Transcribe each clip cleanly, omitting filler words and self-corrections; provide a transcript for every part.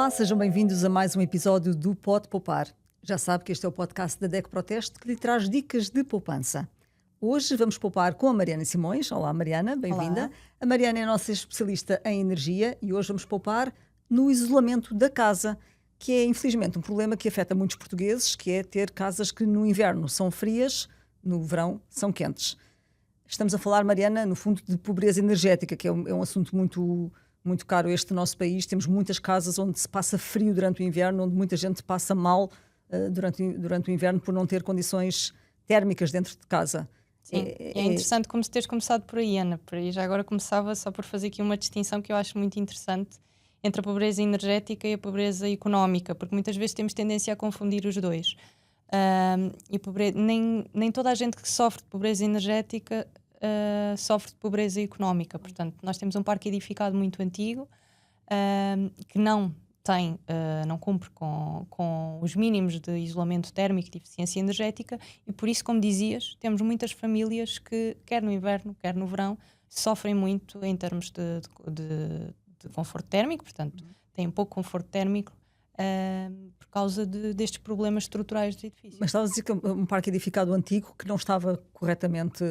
Olá, sejam bem-vindos a mais um episódio do Pode Poupar. Já sabe que este é o podcast da DEC Proteste que lhe traz dicas de poupança. Hoje vamos poupar com a Mariana Simões. Olá, Mariana, bem-vinda. Olá. A Mariana é a nossa especialista em energia e hoje vamos poupar no isolamento da casa, que é infelizmente um problema que afeta muitos portugueses, que é ter casas que no inverno são frias, no verão são quentes. Estamos a falar, Mariana, no fundo de pobreza energética, que é um assunto muito caro a este nosso país. Temos muitas casas onde se passa frio durante o inverno, onde muita gente passa mal durante o inverno por não ter condições térmicas dentro de casa. Sim, é interessante como se teres começado por aí, Ana. Por aí já agora começava só por fazer aqui uma distinção que eu acho muito interessante entre a pobreza energética e a pobreza económica, porque muitas vezes temos tendência a confundir os dois. Nem toda a gente que sofre de pobreza energética sofre de pobreza económica. Portanto, nós temos um parque edificado muito antigo que não cumpre com os mínimos de isolamento térmico e de eficiência energética e por isso, como dizias, temos muitas famílias que, quer no inverno, quer no verão, sofrem muito em termos de conforto térmico, portanto, têm pouco conforto térmico por causa destes problemas estruturais dos edifícios. Mas estava a dizer que um parque edificado antigo que não estava corretamente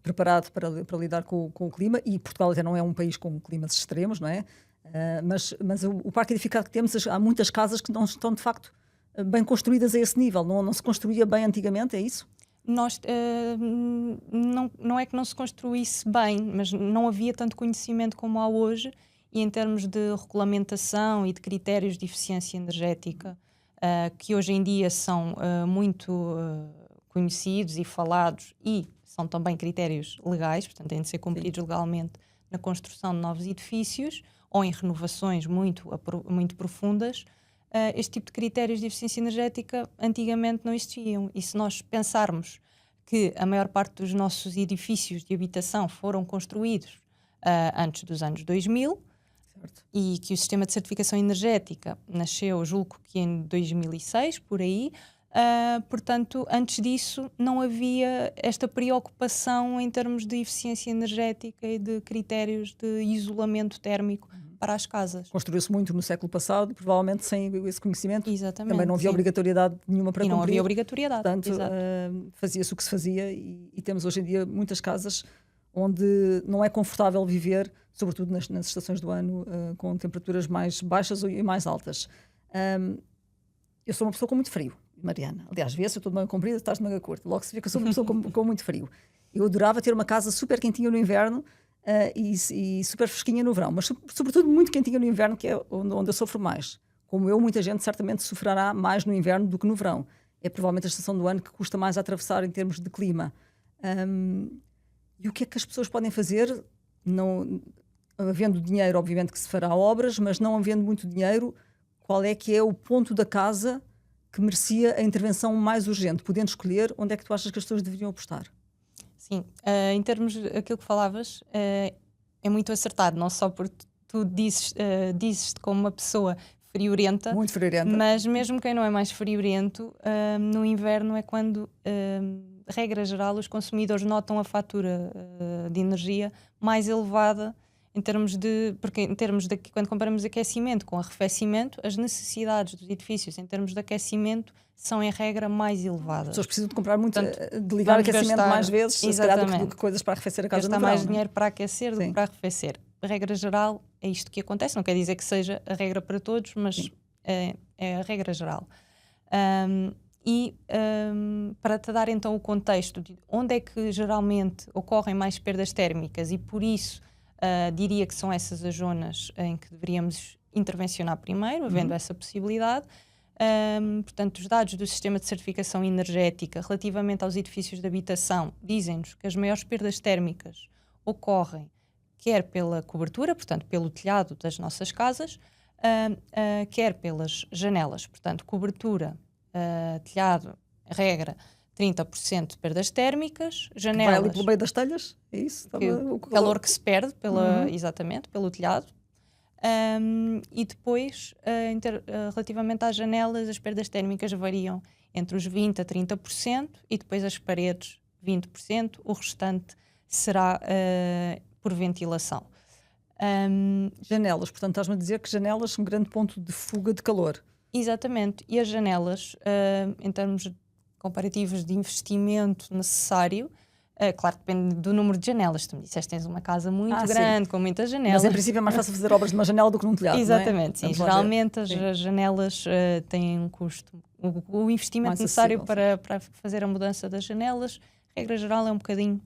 preparado para lidar com o clima, e Portugal até não é um país com climas extremos, não é? Mas o parque edificado que temos, há muitas casas que não estão de facto bem construídas a esse nível, não se construía bem antigamente, é isso? Não é que não se construísse bem, mas não havia tanto conhecimento como há hoje, e em termos de regulamentação e de critérios de eficiência energética, que hoje em dia são muito conhecidos e falados, e são também critérios legais, portanto têm de ser cumpridos legalmente na construção de novos edifícios ou em renovações muito profundas. Este tipo de critérios de eficiência energética antigamente não existiam, e se nós pensarmos que a maior parte dos nossos edifícios de habitação foram construídos antes dos anos 2000, certo, e que o sistema de certificação energética nasceu, julgo que em 2006, por aí, portanto, antes disso não havia esta preocupação em termos de eficiência energética e de critérios de isolamento térmico para as casas. Construiu-se muito no século passado, provavelmente sem esse conhecimento. Exatamente. Também não havia obrigatoriedade nenhuma para cumprir. Não havia obrigatoriedade. Portanto, fazia-se o que se fazia e temos hoje em dia muitas casas onde não é confortável viver, sobretudo nas estações do ano, com temperaturas mais baixas e mais altas. Eu sou uma pessoa com muito frio, Mariana. Aliás, vê-se, eu estou de manga comprida, estás de manga curta. Logo se vê que eu sou uma pessoa com muito frio. Eu adorava ter uma casa super quentinha no inverno e super fresquinha no verão, mas sobretudo muito quentinha no inverno, que é onde eu sofro mais. Como eu, muita gente certamente sofrerá mais no inverno do que no verão. É provavelmente a estação do ano que custa mais a atravessar em termos de clima. E o que é que as pessoas podem fazer? Não havendo dinheiro, obviamente que se fará obras, mas não havendo muito dinheiro, qual é que é o ponto da casa que merecia a intervenção mais urgente? Podendo escolher, onde é que tu achas que as pessoas deveriam apostar? Sim, em termos daquilo que falavas, é muito acertado, não só porque tu dizes-te como uma pessoa friorenta, muito friorenta, mas mesmo quem não é mais friorento, no inverno é quando, regra geral, os consumidores notam a fatura de energia mais elevada, porque em termos de quando comparamos aquecimento com arrefecimento, as necessidades dos edifícios em termos de aquecimento são em regra mais elevadas. As pessoas precisam de comprar muito, de ligar aquecimento mais vezes, se calhar, do que coisas para arrefecer a casa no verão. Gastar mais dinheiro para aquecer do que para arrefecer. A regra geral é isto que acontece, não quer dizer que seja a regra para todos, mas é a regra geral. Para te dar então o contexto de onde é que geralmente ocorrem mais perdas térmicas, e por isso diria que são essas as zonas em que deveríamos intervencionar primeiro, havendo essa possibilidade. Portanto, os dados do sistema de certificação energética relativamente aos edifícios de habitação dizem-nos que as maiores perdas térmicas ocorrem quer pela cobertura, portanto pelo telhado das nossas casas, quer pelas janelas. Portanto, cobertura, telhado, regra, 30% de perdas térmicas, janelas... Vai ali pelo meio das telhas? É isso? O calor que se perde, exatamente, pelo telhado. E depois, relativamente às janelas, as perdas térmicas variam entre os 20% a 30%, e depois as paredes 20%, o restante será por ventilação. Janelas, portanto, estás-me a dizer que janelas são um grande ponto de fuga de calor. Exatamente, e as janelas, em termos comparativos de investimento necessário, claro que depende do número de janelas. Tu me disseste que tens uma casa muito grande, com muitas janelas. Mas em princípio é mais fácil fazer obras de uma janela do que num telhado. Exatamente, não é? sim. Geralmente as janelas têm um custo. O investimento mais necessário acessível, para fazer a mudança das janelas, regra geral, é um bocadinho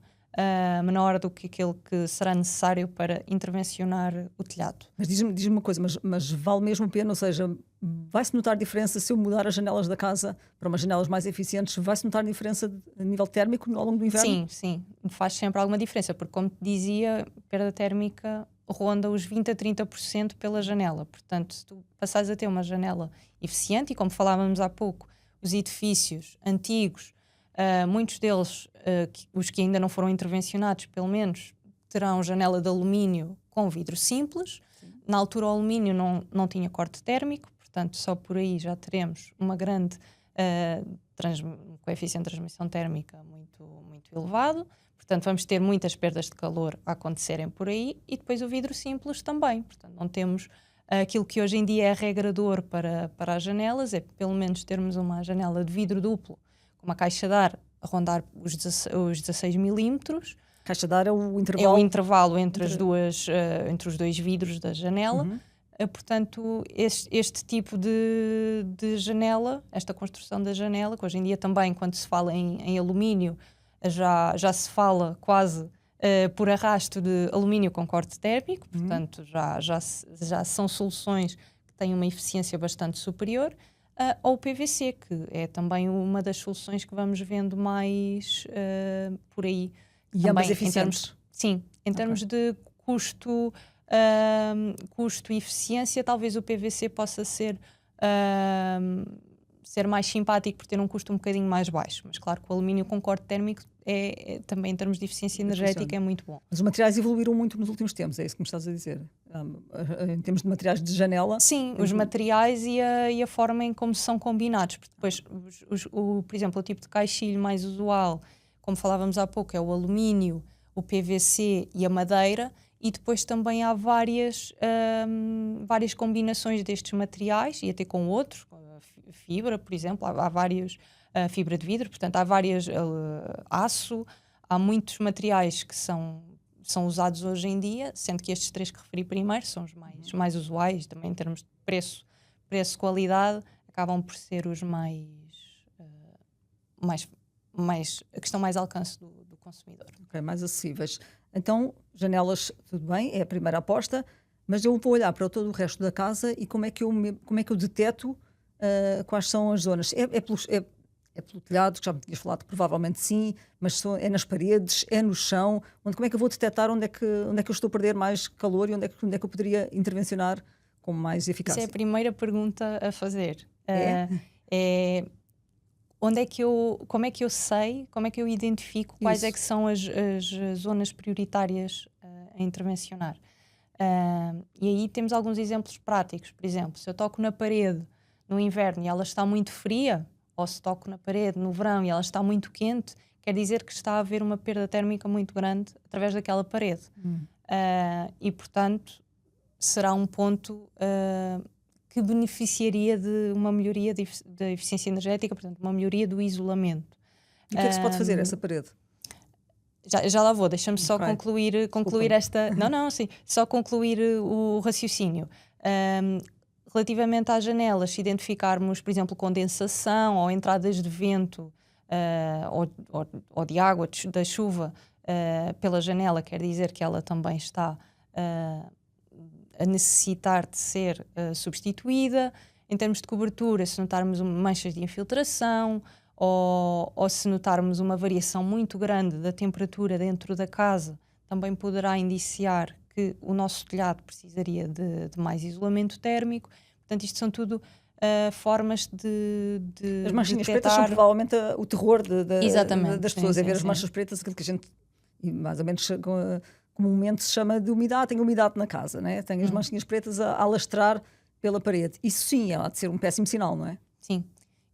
menor do que aquele que será necessário para intervencionar o telhado. Mas diz-me uma coisa, mas vale mesmo a pena? Ou seja, vai-se notar diferença se eu mudar as janelas da casa para umas janelas mais eficientes? Vai-se notar diferença a nível térmico ao longo do inverno? Sim, sim. Faz sempre alguma diferença, porque como te dizia, a perda térmica ronda os 20% a 30% pela janela. Portanto, se tu passares a ter uma janela eficiente, e como falávamos há pouco, os edifícios antigos, muitos deles, os que ainda não foram intervencionados, pelo menos, terão janela de alumínio com vidro simples. Sim. Na altura o alumínio não tinha corte térmico, portanto só por aí já teremos uma grande coeficiente de transmissão térmica muito, muito elevado. Portanto, vamos ter muitas perdas de calor a acontecerem por aí, e depois o vidro simples também. Portanto, não temos aquilo que hoje em dia é regrador para as janelas, é pelo menos termos uma janela de vidro duplo, com uma caixa de ar a rondar os 16 milímetros. Caixa de ar é o intervalo? É o intervalo entre os dois vidros da janela. Portanto, este tipo de janela, esta construção da janela, que hoje em dia também, quando se fala em alumínio, já se fala quase por arrasto de alumínio com corte térmico, portanto já são soluções que têm uma eficiência bastante superior, ao PVC, que é também uma das soluções que vamos vendo mais por aí. E também, ambas eficientes? Em termos de custo e eficiência, talvez o PVC possa ser mais simpático por ter um custo um bocadinho mais baixo, mas claro que o alumínio com corte térmico também em termos de eficiência energética é muito bom. Mas os materiais evoluíram muito nos últimos tempos, é isso que me estás a dizer? Em termos de materiais de janela? Sim, os materiais e a forma em como são combinados, porque depois, por exemplo, o tipo de caixilho mais usual, como falávamos há pouco, é o alumínio, o PVC e a madeira, e depois também há várias combinações destes materiais, e até com outros, fibra, por exemplo, há vários, fibra de vidro, portanto há várias, aço, há muitos materiais que são usados hoje em dia, sendo que estes três que referi primeiro são os mais usuais, também em termos de preço-qualidade, acabam por ser os que estão mais ao alcance do consumidor. Ok, mais acessíveis. Então, janelas, tudo bem, é a primeira aposta, mas eu vou olhar para todo o resto da casa e como é que eu deteto quais são as zonas. É pelo telhado, que já me tinhas falado, provavelmente sim, mas é nas paredes, é no chão, como é que eu vou detectar onde é que eu estou a perder mais calor e onde é que eu poderia intervencionar com mais eficácia? Essa é a primeira pergunta a fazer. Como é que eu sei, como é que eu identifico quais é que são as zonas prioritárias a intervencionar? E aí temos alguns exemplos práticos. Por exemplo, se eu toco na parede no inverno e ela está muito fria, ou se toco na parede no verão e ela está muito quente, quer dizer que está a haver uma perda térmica muito grande através daquela parede. E, portanto, será um ponto que beneficiaria de uma melhoria da eficiência energética, portanto, uma melhoria do isolamento. E o que é que se pode fazer essa parede? Já lá vou, deixa-me só concluir esta... Não, sim, só concluir o raciocínio. Relativamente às janelas, se identificarmos, por exemplo, condensação ou entradas de vento ou de água, da chuva, pela janela, quer dizer que ela também está a necessitar de ser substituída. Em termos de cobertura, se notarmos manchas de infiltração ou se notarmos uma variação muito grande da temperatura dentro da casa, também poderá indiciar que o nosso telhado precisaria de mais isolamento térmico. Portanto, isto são tudo formas de as manchinhas detectar... pretas são provavelmente o terror das pessoas, sim, é ver as manchas pretas, aquilo que a gente mais ou menos comumente se chama de umidade. Tem umidade na casa, né? Tem as manchinhas pretas a alastrar pela parede. Isso sim há de ser um péssimo sinal, não é? Sim.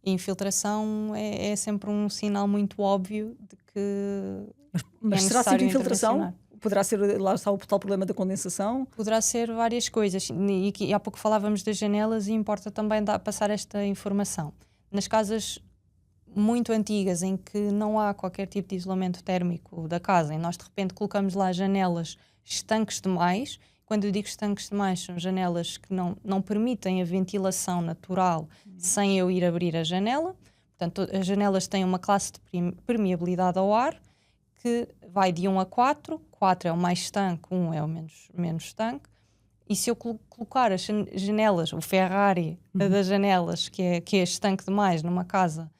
E infiltração é sempre um sinal muito óbvio de que mas será sempre infiltração? poderá ser, lá está o tal problema da condensação? Poderá ser várias coisas. E há pouco falávamos das janelas e importa também passar esta informação. Nas casas muito antigas em que não há qualquer tipo de isolamento térmico da casa e nós de repente colocamos lá janelas estanques demais, quando eu digo estanques demais são janelas que não permitem a ventilação natural sem eu ir abrir a janela. Portanto, as janelas têm uma classe de permeabilidade ao ar que vai de 1 a 4, 4 é o mais estanque, 1 é o menos estanque, e se eu colocar as janelas, o Ferrari das janelas, que é estanque demais numa casa,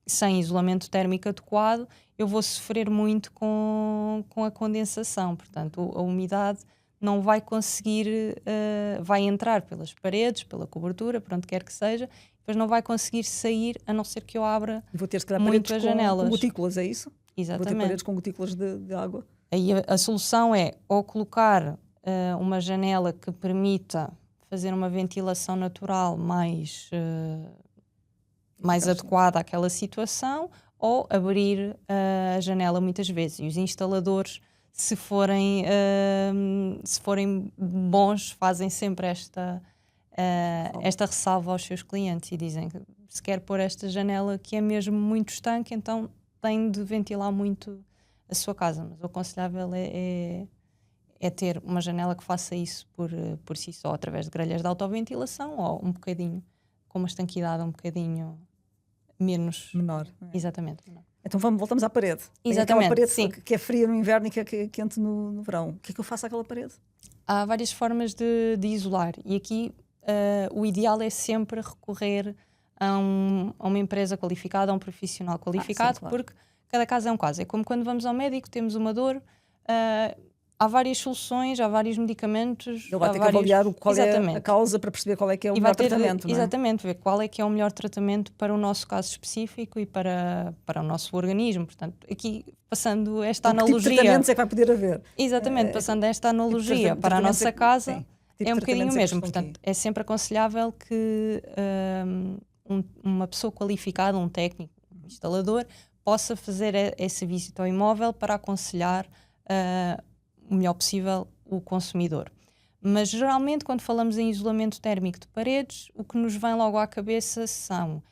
sem isolamento térmico adequado, eu vou sofrer muito com a condensação. Portanto, a umidade não vai conseguir, vai entrar pelas paredes, pela cobertura, por onde quer que seja, depois não vai conseguir sair, a não ser que eu abra Vou ter, se calhar, muito paredes as janelas. com gotículas, é isso? Exatamente. Vou ter paredes com gotículas de água. Aí a solução é ou colocar uma janela que permita fazer uma ventilação natural mais adequada àquela situação, ou abrir a janela muitas vezes. E os instaladores, se forem bons, fazem sempre esta ressalva aos seus clientes e dizem que se quer pôr esta janela que é mesmo muito estanque, então tem de ventilar muito a sua casa. Mas o aconselhável é ter uma janela que faça isso por si só, através de grelhas de autoventilação ou um bocadinho, com uma estanquidade um bocadinho menor. Exatamente. Menor. Então voltamos à parede. Exatamente. Tem aquela parede sim. que é fria no inverno e que é quente no verão. O que é que eu faço àquela parede? Há várias formas de isolar e aqui o ideal é sempre recorrer a uma empresa qualificada, a um profissional qualificado, sim, claro. porque cada caso é um caso. É como quando vamos ao médico, temos uma dor, há várias soluções, há vários medicamentos. Ele vai ter que avaliar qual é a causa para perceber qual é que é o melhor tratamento. Exatamente, ver qual é que é o melhor tratamento para o nosso caso específico e para o nosso organismo. Portanto, aqui passando esta analogia... Que tipo de tratamentos é que vai poder haver? Exatamente, passando esta analogia para a nossa casa, é um bocadinho o mesmo. Portanto, é sempre aconselhável que uma pessoa qualificada, um técnico, um instalador, possa fazer essa visita ao imóvel para aconselhar o melhor possível o consumidor. Mas geralmente quando falamos em isolamento térmico de paredes, o que nos vem logo à cabeça são,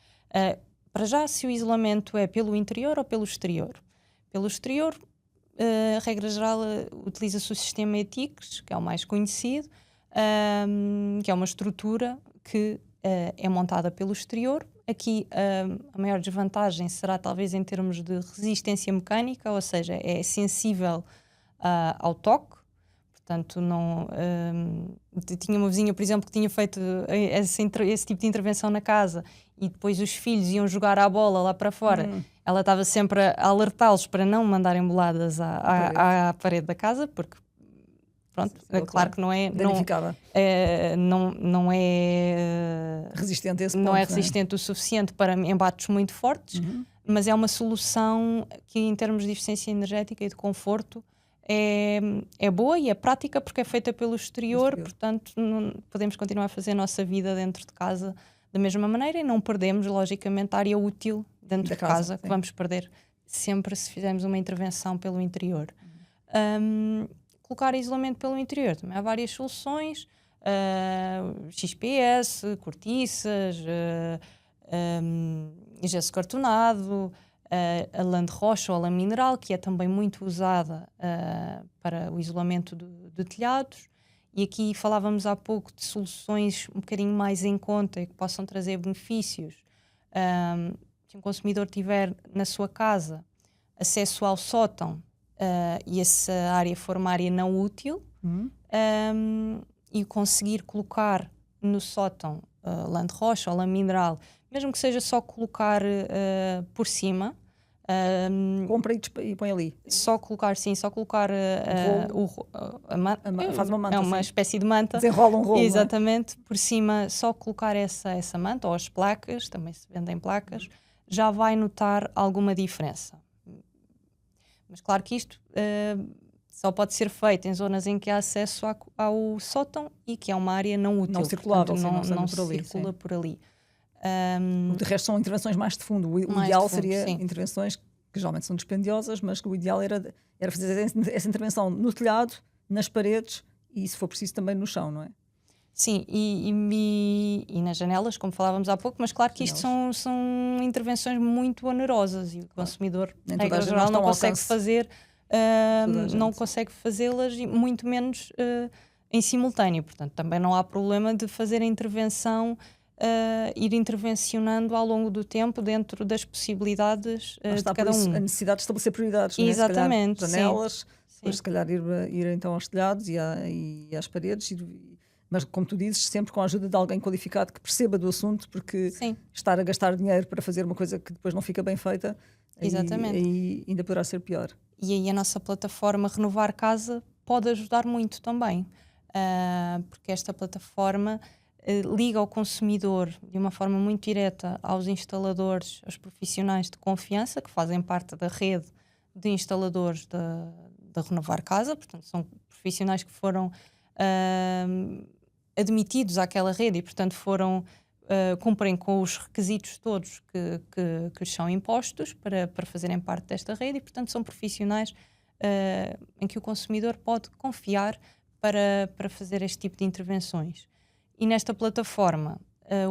para já, se o isolamento é pelo interior ou pelo exterior. Pelo exterior, a regra geral, utiliza-se o sistema ETICS, que é o mais conhecido, que é uma estrutura que é montada pelo exterior. Aqui a maior desvantagem será talvez em termos de resistência mecânica, ou seja, é sensível ao toque. Portanto, tinha uma vizinha, por exemplo, que tinha feito esse tipo de intervenção na casa e depois os filhos iam jogar a bola lá para fora. Ela estava sempre a alertá-los para não mandarem boladas à parede da casa, porque pronto, claro que não é resistente a esse ponto, não é resistente o suficiente para embates muito fortes, mas é uma solução que em termos de eficiência energética e de conforto é boa e é prática porque é feita pelo exterior. Portanto podemos continuar a fazer a nossa vida dentro de casa da mesma maneira e não perdemos logicamente a área útil dentro de casa que vamos perder sempre se fizermos uma intervenção pelo interior. Colocar isolamento pelo interior também há várias soluções, XPS, cortiças, gesso cartonado, a lã de rocha ou a lã mineral, que é também muito usada para o isolamento de telhados. E aqui falávamos há pouco de soluções um bocadinho mais em conta e que possam trazer benefícios. Se um consumidor tiver na sua casa acesso ao sótão e essa área for uma área não útil, e conseguir colocar no sótão lã de rocha ou lã mineral, mesmo que seja só colocar por cima, compra e põe ali. Só colocar faz uma manta, é uma espécie de manta. Desenrola um rolo. Exatamente, por cima, só colocar essa manta ou as placas, também se vendem placas, já vai notar alguma diferença. Mas claro que isto só pode ser feito em zonas em que há acesso ao sótão e que é uma área não útil. Não circulável, portanto, não circula por ali. De resto são intervenções mais de fundo. O ideal seria intervenções que geralmente são dispendiosas, mas que o ideal era fazer essa intervenção no telhado, nas paredes e, se for preciso, também no chão, não é? Sim, e nas janelas, como falávamos há pouco, mas claro que isto são intervenções muito onerosas e o consumidor, Nem regra toda a gente geral, está não ao consegue alcance. fazer, Toda a gente. não consegue fazê-las, e muito menos em simultâneo. Portanto, também não há problema de fazer a intervenção, ir intervencionando ao longo do tempo dentro das possibilidades Lá está, de por cada isso a um. necessidade de estabelecer prioridades, não é? Se calhar Exatamente, sim. janelas, depois Sim. se calhar ir então aos telhados e às paredes, mas como tu dizes, sempre com a ajuda de alguém qualificado que perceba do assunto, porque Sim, estar a gastar dinheiro para fazer uma coisa que depois não fica bem feita, exatamente. aí ainda poderá ser pior. E aí a nossa plataforma Renovar Casa pode ajudar muito também, porque esta plataforma liga o consumidor de uma forma muito direta aos instaladores, aos profissionais de confiança que fazem parte da rede de instaladores da Renovar Casa. Portanto, são profissionais que foram admitidos àquela rede e, portanto, cumprem com os requisitos todos que lhes são impostos para fazerem parte desta rede e, portanto, são profissionais em que o consumidor pode confiar para fazer este tipo de intervenções. E nesta plataforma,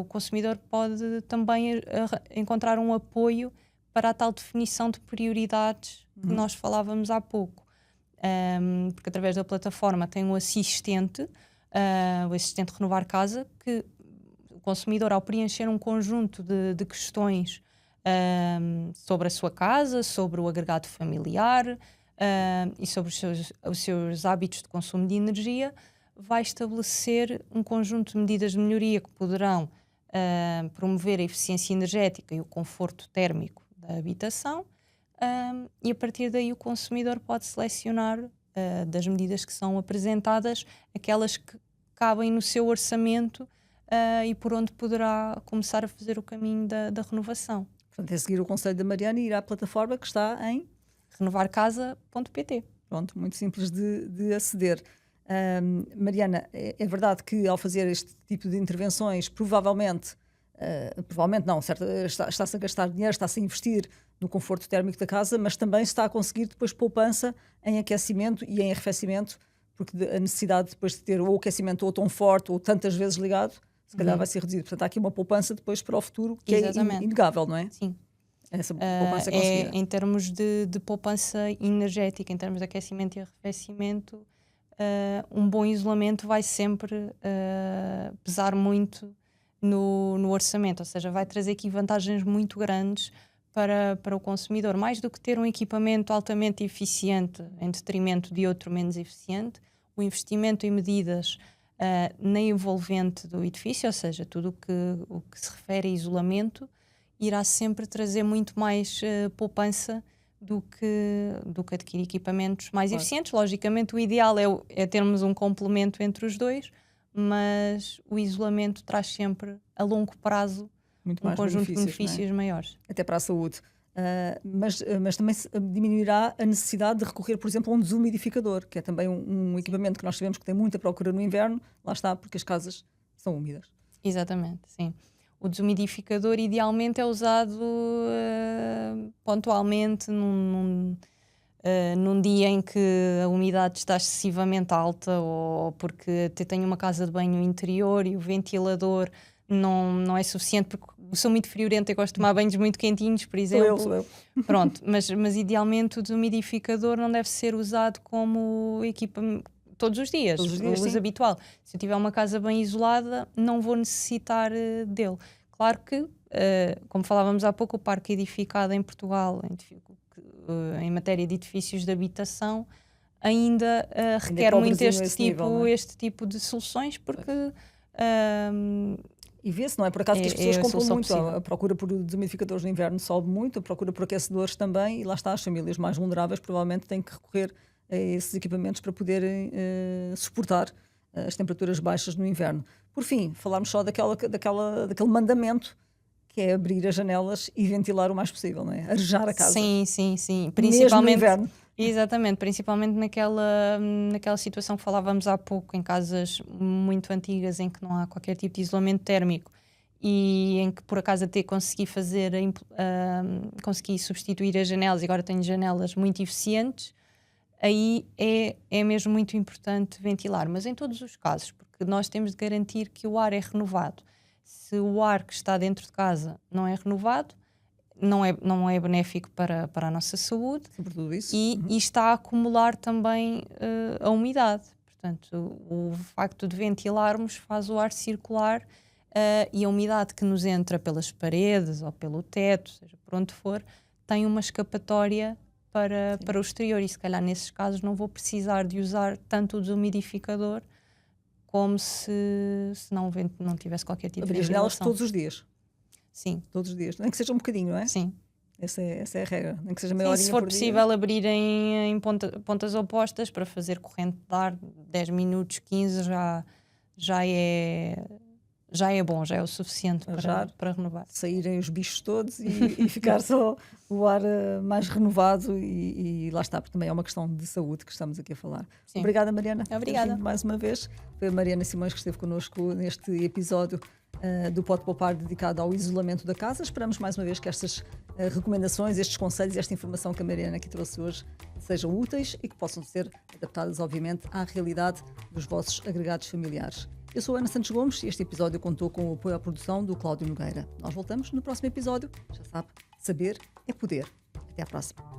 o consumidor pode também encontrar um apoio para a tal definição de prioridades que nós falávamos há pouco. Porque através da plataforma tem um assistente, o assistente Renovar Casa, que o consumidor, ao preencher um conjunto de questões sobre a sua casa, sobre o agregado familiar e sobre os seus hábitos de consumo de energia, vai estabelecer um conjunto de medidas de melhoria que poderão promover a eficiência energética e o conforto térmico da habitação, e a partir daí o consumidor pode selecionar das medidas que são apresentadas aquelas que cabem no seu orçamento e por onde poderá começar a fazer o caminho da renovação. Portanto, é seguir o conselho da Mariana e ir à plataforma que está em renovarcasa.pt. Pronto, muito simples de aceder. Mariana, é verdade que ao fazer este tipo de intervenções, provavelmente não, certo, está-se a gastar dinheiro, está-se a investir no conforto térmico da casa, mas também está a conseguir depois poupança em aquecimento e em arrefecimento, porque a necessidade depois de ter ou aquecimento ou tão forte ou tantas vezes ligado, se calhar vai ser reduzido. Portanto, há aqui uma poupança depois para o futuro que Exatamente. É inegável, não é? Sim. Essa poupança é conseguida. Em termos de poupança energética, em termos de aquecimento e arrefecimento, um bom isolamento vai sempre pesar muito no orçamento, ou seja, vai trazer aqui vantagens muito grandes para o consumidor. Mais do que ter um equipamento altamente eficiente em detrimento de outro menos eficiente, o investimento em medidas na envolvente do edifício, ou seja, tudo o que se refere a isolamento, irá sempre trazer muito mais poupança do que adquirir equipamentos mais eficientes. Logicamente, o ideal é termos um complemento entre os dois, mas o isolamento traz sempre, a longo prazo, muito um mais conjunto de benefícios não é? maiores. Até para a saúde. Mas também diminuirá a necessidade de recorrer, por exemplo, a um desumidificador, que é também um equipamento que nós sabemos que tem muita procura no inverno, lá está, porque as casas são úmidas. Exatamente, sim. O desumidificador idealmente é usado pontualmente num dia em que a umidade está excessivamente alta ou porque tenho uma casa de banho interior e o ventilador não é suficiente, porque sou muito friorenta e gosto de tomar banhos muito quentinhos, por exemplo. Sou eu. Pronto, mas idealmente o desumidificador não deve ser usado como equipamento todos os dias, o uso sim. habitual. Se eu tiver uma casa bem isolada, não vou necessitar dele. Claro que, como falávamos há pouco, o parque edificado em Portugal, em matéria de edifícios de habitação, ainda requer muito este tipo de soluções, porque... E vê-se, não é? Por acaso que as pessoas compram muito. Possível. A procura por desumidificadores no inverno sobe muito, a procura por aquecedores também, e lá está, as famílias mais vulneráveis provavelmente têm que recorrer a esses equipamentos para poderem suportar as temperaturas baixas no inverno. Por fim, falarmos só daquele mandamento que é abrir as janelas e ventilar o mais possível, não é? Arejar a casa. Sim. Principalmente mesmo no inverno. Exatamente, principalmente naquela situação que falávamos há pouco, em casas muito antigas em que não há qualquer tipo de isolamento térmico e em que por acaso até consegui consegui substituir as janelas e agora tenho janelas muito eficientes, aí é mesmo muito importante ventilar, mas em todos os casos, porque nós temos de garantir que o ar é renovado. Se o ar que está dentro de casa não é renovado, não é benéfico para a nossa saúde, sobretudo isso. E está a acumular também a umidade. Portanto, o facto de ventilarmos faz o ar circular e a umidade que nos entra pelas paredes ou pelo teto, seja por onde for, tem uma escapatória para o exterior, e se calhar nesses casos não vou precisar de usar tanto o desumidificador como se não tivesse qualquer tipo de Abrir as janelas ventilação. todos os dias. Sim. Todos os dias. Nem que seja um bocadinho, não é? Sim. Essa é a regra. Nem que seja meia horinha se for por possível dia. abrir em pontas opostas para fazer corrente de ar, 10 minutos, 15 já é bom, já é o suficiente para renovar. Saírem os bichos todos e ficar só o ar mais renovado e lá está, porque também é uma questão de saúde que estamos aqui a falar. Sim. Obrigada, Mariana. Obrigada. Mais uma vez. Foi a Mariana Simões que esteve connosco neste episódio do Pode Poupar dedicado ao isolamento da casa. Esperamos mais uma vez que estas recomendações, estes conselhos, esta informação que a Mariana aqui trouxe hoje sejam úteis e que possam ser adaptadas, obviamente, à realidade dos vossos agregados familiares. Eu sou a Ana Santos Gomes e este episódio contou com o apoio à produção do Cláudio Nogueira. Nós voltamos no próximo episódio. Já sabe, saber é poder. Até à próxima.